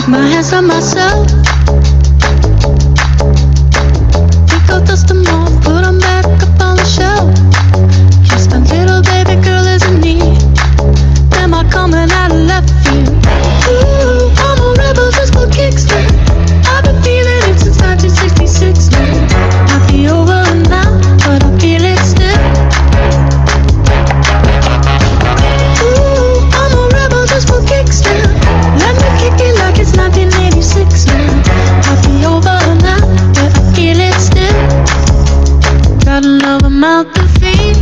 keep my hands on myself. Pick up, dust them off, put them back up on the shelf. Just a little baby girl isn't me. Am I coming out of left field? Ooh, I'm a rebel just for kicks. I've been feeling it since 1966. Might be over now, but I feel it still. Ooh, I'm a rebel just for kicks. Let me kick it like it's 1986 now. Might be over now, but I feel it still. Gotta love a mouth to feed.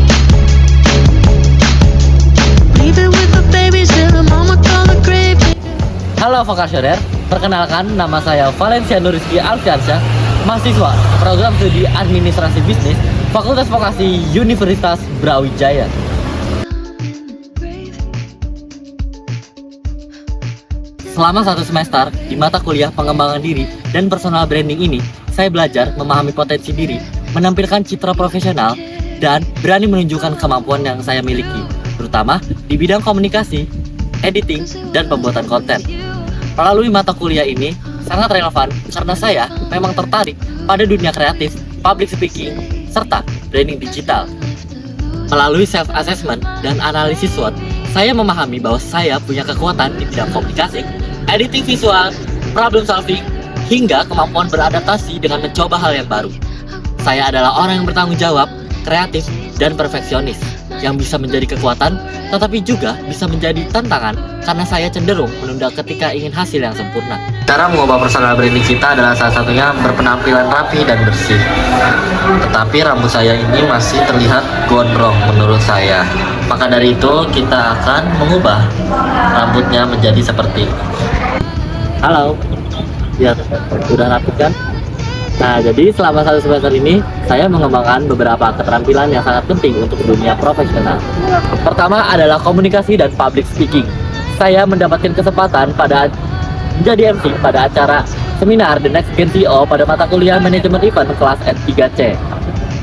Leave it with the babies till the mama call the grave. Halo Vokasioner, perkenalkan nama saya Valencia Nurizky Alfiansyah, mahasiswa program studi administrasi bisnis Fakultas Vokasi Universitas Brawijaya. Selama 1 semester di mata kuliah pengembangan diri dan personal branding ini, saya belajar memahami potensi diri, menampilkan citra profesional, dan berani menunjukkan kemampuan yang saya miliki, terutama di bidang komunikasi, editing, dan pembuatan konten. Melalui mata kuliah ini sangat relevan karena saya memang tertarik pada dunia kreatif, public speaking, serta branding digital. Melalui self-assessment dan analisis SWOT, saya memahami bahwa saya punya kekuatan di bidang komunikasi, editing visual, problem solving, hingga kemampuan beradaptasi dengan mencoba hal yang baru. Saya adalah orang yang bertanggung jawab, kreatif, dan perfeksionis, yang bisa menjadi kekuatan, tetapi juga bisa menjadi tantangan karena saya cenderung menunda ketika ingin hasil yang sempurna. Cara mengubah personal branding kita adalah salah satunya berpenampilan rapi dan bersih. Tetapi rambut saya ini masih terlihat gondrong menurut saya. Maka dari itu kita akan mengubah rambutnya menjadi seperti. Halo, ya udah rapi kan? Nah, jadi selama 1 semester ini, saya mengembangkan beberapa keterampilan yang sangat penting untuk dunia profesional. Pertama adalah komunikasi dan public speaking. Saya mendapatkan kesempatan pada menjadi MC pada acara seminar The Next Gen CEO pada mata kuliah manajemen event kelas N3C.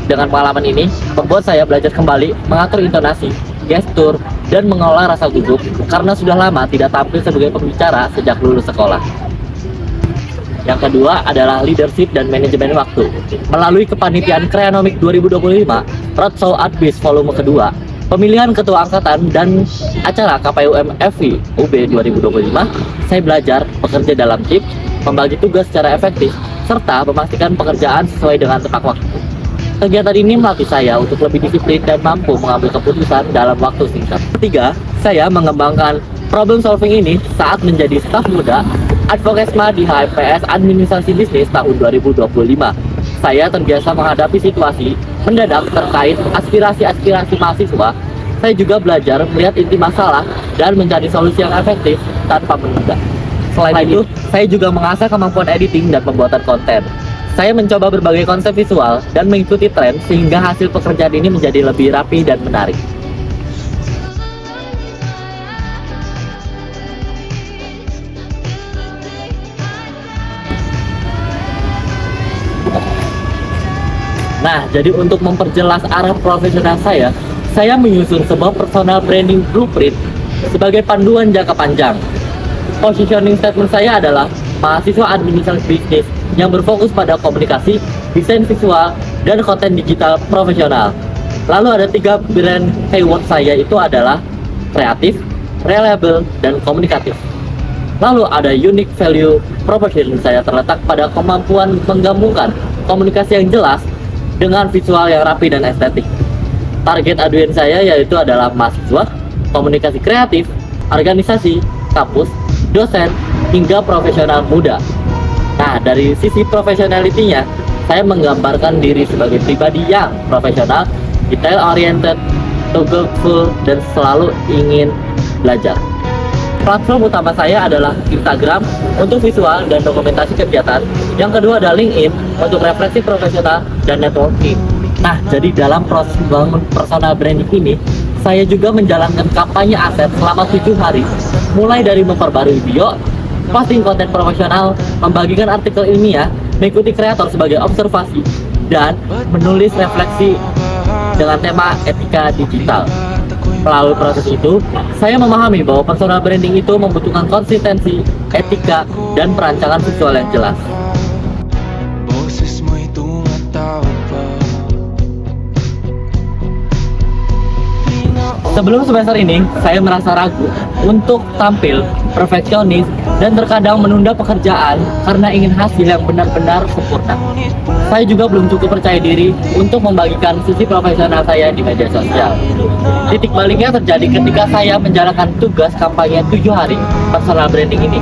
Dengan pengalaman ini, membuat saya belajar kembali mengatur intonasi, gestur, dan mengolah rasa gugup karena sudah lama tidak tampil sebagai pembicara sejak lulus sekolah. Yang kedua adalah leadership dan manajemen waktu. Melalui kepanitiaan Kreanomik 2025, Roadshow Adbis volume kedua, pemilihan ketua angkatan dan acara KPUM FI UB 2025, saya belajar bekerja dalam tim, membagi tugas secara efektif, serta memastikan pekerjaan sesuai dengan tepat waktu. Kegiatan ini melatih saya untuk lebih disiplin dan mampu mengambil keputusan dalam waktu singkat. Ketiga, saya mengembangkan problem solving ini saat menjadi staf muda Advokesma di HMPS Administrasi Bisnis tahun 2025. Saya terbiasa menghadapi situasi mendadak terkait aspirasi-aspirasi mahasiswa. Saya juga belajar melihat inti masalah dan mencari solusi yang efektif tanpa menunda. Selain itu, saya juga mengasah kemampuan editing dan pembuatan konten. Saya mencoba berbagai konsep visual dan mengikuti tren sehingga hasil pekerjaan ini menjadi lebih rapi dan menarik. Nah, jadi untuk memperjelas arah profesional saya menyusun sebuah personal branding blueprint sebagai panduan jangka panjang. Positioning statement saya adalah mahasiswa administrasi bisnis yang berfokus pada komunikasi, desain visual, dan konten digital profesional. Lalu ada 3 brand keyword saya itu adalah kreatif, reliable, dan komunikatif. Lalu ada unique value proposition saya terletak pada kemampuan menggabungkan komunikasi yang jelas dengan visual yang rapi dan estetik. Target audiens saya yaitu adalah mahasiswa, komunikasi kreatif, organisasi, kampus, dosen, hingga profesional muda. Nah, dari sisi profesionalitinya, saya menggambarkan diri sebagai pribadi yang profesional, detail oriented, thoughtful, dan selalu ingin belajar. Platform utama saya adalah Instagram untuk visual dan dokumentasi kegiatan. Yang kedua adalah LinkedIn untuk refleksi profesional dan networking. Nah, jadi dalam proses membangun personal branding ini, saya juga menjalankan kampanye aset selama 7 hari. Mulai dari memperbarui bio, posting konten profesional, membagikan artikel ilmiah, mengikuti kreator sebagai observasi, dan menulis refleksi dengan tema etika digital. Melalui proses itu, saya memahami bahwa personal branding itu membutuhkan konsistensi, etika, dan perancangan visual yang jelas. Boses mo'y tumatawag pa. Sebelum semester ini, saya merasa ragu untuk tampil perfeksionis dan terkadang menunda pekerjaan karena ingin hasil yang benar-benar sempurna. Saya juga belum cukup percaya diri untuk membagikan sisi profesional saya di media sosial. Titik baliknya terjadi ketika saya menjalankan tugas kampanye 7 hari personal branding ini.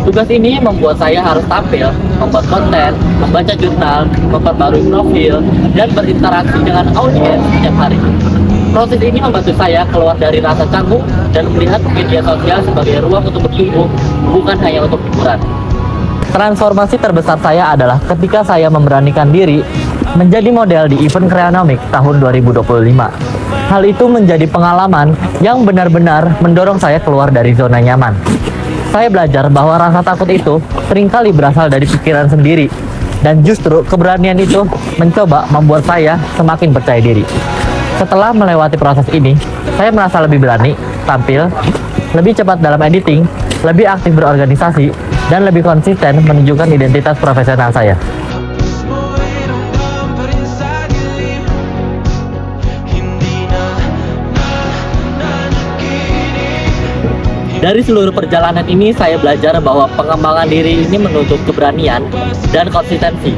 Tugas ini membuat saya harus tampil, membuat konten, membaca jurnal, memperbarui profil, dan berinteraksi dengan audiens setiap hari. Proses ini membantu saya keluar dari rasa canggung dan melihat media sosial sebagai ruang untuk bertumbuh, bukan hanya untuk hiburan. Transformasi terbesar saya adalah ketika saya memberanikan diri menjadi model di event Creanomic tahun 2025. Hal itu menjadi pengalaman yang benar-benar mendorong saya keluar dari zona nyaman. Saya belajar bahwa rasa takut itu seringkali berasal dari pikiran sendiri, dan justru keberanian itu mencoba membuat saya semakin percaya diri. Setelah melewati proses ini, saya merasa lebih berani tampil, lebih cepat dalam editing, lebih aktif berorganisasi, dan lebih konsisten menunjukkan identitas profesional saya. Dari seluruh perjalanan ini, saya belajar bahwa pengembangan diri ini menuntut keberanian dan konsistensi.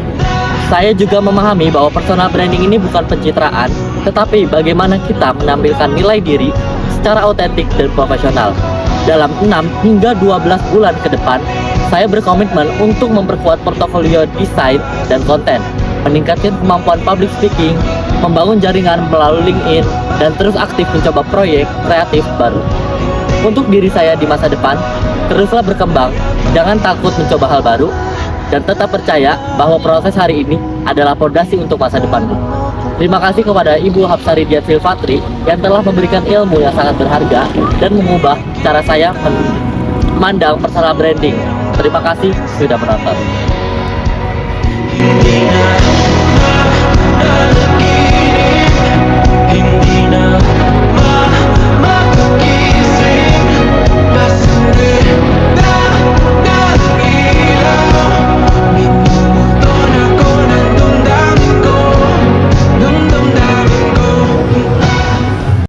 Saya juga memahami bahwa personal branding ini bukan pencitraan, tetapi bagaimana kita menampilkan nilai diri secara otentik dan profesional. Dalam 6 hingga 12 bulan ke depan, saya berkomitmen untuk memperkuat portofolio desain dan konten, meningkatkan kemampuan public speaking, membangun jaringan melalui LinkedIn, dan terus aktif mencoba proyek kreatif baru. Untuk diri saya di masa depan, teruslah berkembang, jangan takut mencoba hal baru, dan tetap percaya bahwa proses hari ini adalah fondasi untuk masa depanmu. Terima kasih kepada Ibu Hapsari Dian Silvatri yang telah memberikan ilmu yang sangat berharga dan mengubah cara saya memandang personal branding. Terima kasih sudah menonton.